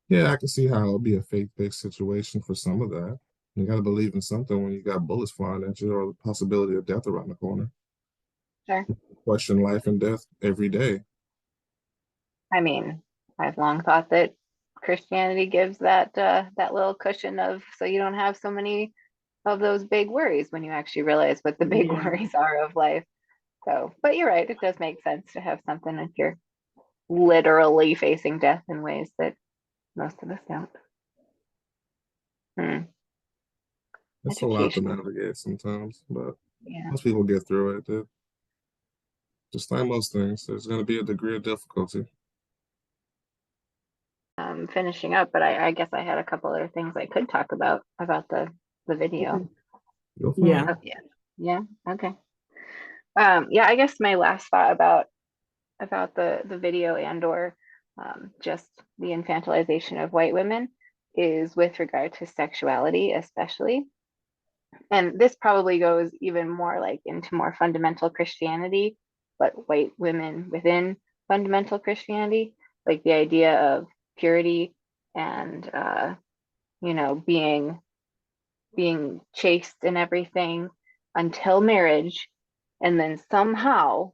yeah, I can see how it'll be a faith-based situation for some of that. You got to believe in something when you got bullets flying at you or the possibility of death around the corner. Sure. Question life and death every day. I mean, I've long thought that Christianity gives that little cushion of so you don't have so many of those big worries when you actually realize what the big worries are of life. So, but you're right, it does make sense to have something if you're literally facing death in ways that most of us don't. It's a lot to Education. navigate sometimes, but Yeah. most people get through it. Just like most things, there's going to be a degree of difficulty. Finishing up, but I guess I had a couple other things I could talk about the video. Go for Yeah. it. Oh, yeah. Yeah. Okay. Yeah, I guess my last thought about the video and or just the infantilization of white women is with regard to sexuality, especially. And this probably goes even more like into more fundamental Christianity, but white women within fundamental Christianity, like the idea of purity and being chaste and everything until marriage, and then somehow,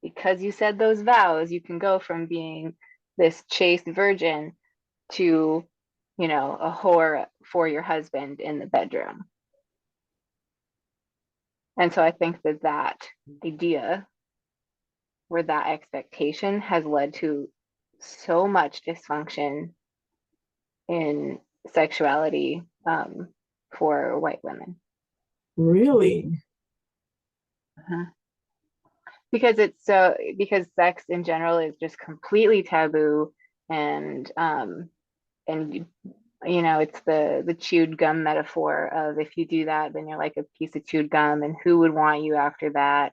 because you said those vows, you can go from being this chaste virgin to, a whore for your husband in the bedroom. And so I think that idea or that expectation has led to so much dysfunction in sexuality for white women. Really? Uh-huh. Because because sex in general is just completely taboo, and it's the chewed gum metaphor of if you do that, then you're like a piece of chewed gum, and who would want you after that?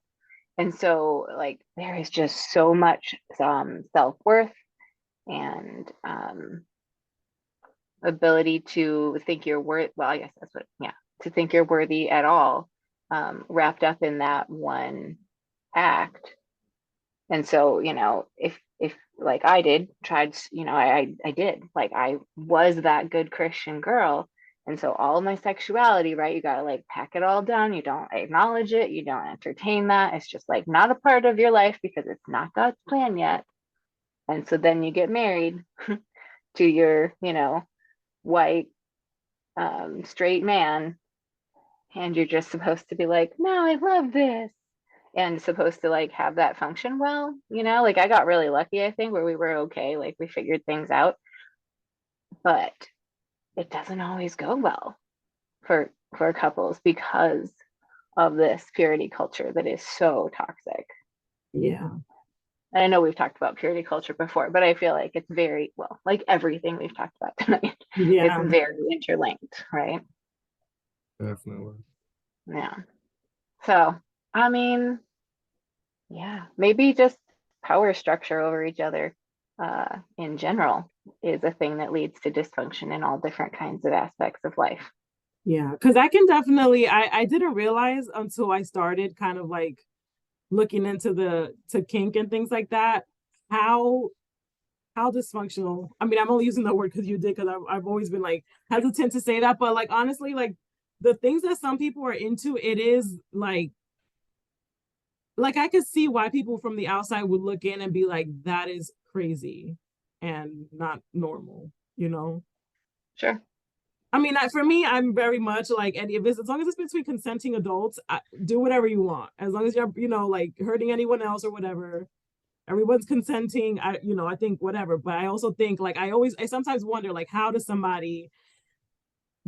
And so like there is just so much self-worth and ability to think you're worth well, I guess that's what yeah, to think you're worthy at all, wrapped up in that one act. And so, if like I did, tried, I did, like I was that good Christian girl. And so all of my sexuality, right, you gotta like pack it all down. You don't acknowledge it, you don't entertain that. It's just like not a part of your life because it's not God's plan yet. And so then you get married to your, white, straight man, and you're just supposed to be like, no, I love this, and supposed to like have that function well, like I got really lucky, I think, where we were okay, like we figured things out, but it doesn't always go well for couples because of this purity culture that is so toxic. Yeah. And I know we've talked about purity culture before, but I feel like it's very well, like everything we've talked about tonight, it's Yeah. very interlinked, right? Definitely. Yeah. So, I mean, yeah, maybe just power structure over each other in general is a thing that leads to dysfunction in all different kinds of aspects of life. Yeah. Because I can definitely I didn't realize until I started kind of like looking into to kink and things like that, how dysfunctional. I mean, I'm only using the word because you did, because I've always been like hesitant to say that, but like honestly, like the things that some people are into, it is like I could see why people from the outside would look in and be like, that is crazy and not normal, you know? Sure. I mean, for me, I'm very much like, and if it's as long as it's between consenting adults, do whatever you want, as long as you're, like hurting anyone else or whatever. Everyone's consenting. I think whatever. But I also think like I sometimes wonder like how does somebody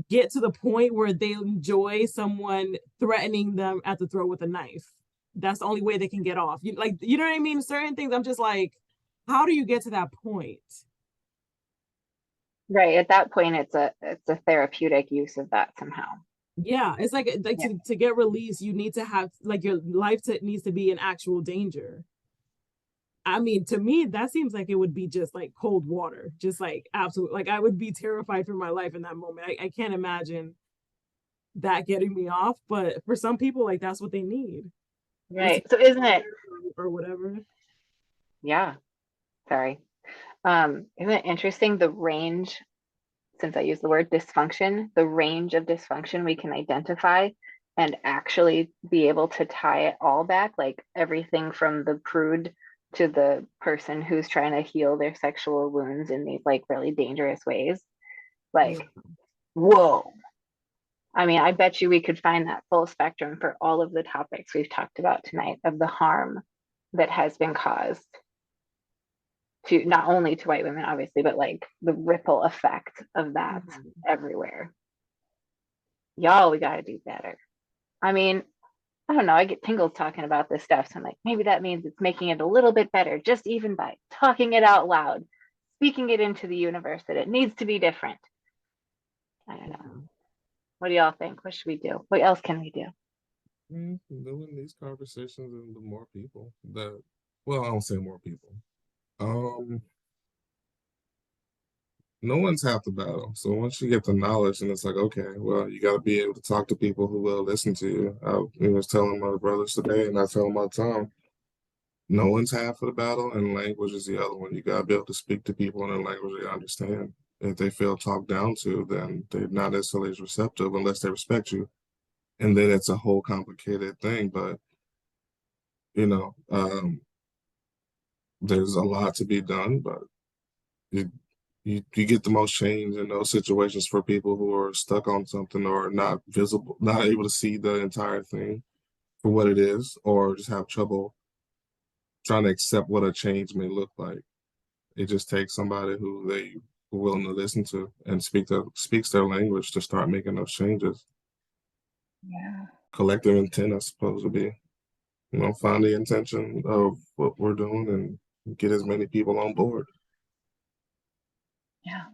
get to the point where they enjoy someone threatening them at the throat with a knife? That's the only way they can get off. You know what I mean? Certain things I'm just like, how do you get to that point? Right. At that point, it's a therapeutic use of that somehow. Yeah, it's like Yeah. to get released, you need to have like your life needs to be in actual danger. I mean, to me, that seems like it would be just like cold water, just like absolute. Like I would be terrified for my life in that moment. I can't imagine that getting me off, but for some people, like that's what they need. Right. So isn't it? Or whatever. Yeah. Sorry. Isn't it interesting the range, since I use the word dysfunction, the range of dysfunction we can identify and actually be able to tie it all back, like everything from the prude to the person who's trying to heal their sexual wounds in these like really dangerous ways. Like, whoa. I mean, I bet you we could find that full spectrum for all of the topics we've talked about tonight of the harm that has been caused to not only to white women, obviously, but like the ripple effect of that everywhere. Y'all, we got to do better. I mean, I don't know. I get tingles talking about this stuff. So I'm like, maybe that means it's making it a little bit better just even by talking it out loud, speaking it into the universe that it needs to be different. I don't know. What do y'all think? What should we do? What else can we do? Doing these conversations and the more people that, well, I don't say more people. No one's half the battle. So once you get the knowledge, and it's like, okay, well, you got to be able to talk to people who will listen to you. I was telling my brothers today, and I tell them all the time, no one's half of the battle, and language is the other one. You got to be able to speak to people in a language they understand. If they feel talked down to, then they're not necessarily as receptive unless they respect you. And then it's a whole complicated thing. But, you know, there's a lot to be done, but you, you get the most change in those situations for people who are stuck on something or not visible, not able to see the entire thing for what it is, or just have trouble trying to accept what a change may look like. It just takes somebody who they are willing to listen to and speaks their language to start making those changes. Yeah. Collective intent, I suppose, would be, find the intention of what we're doing and get as many people on board. Yeah.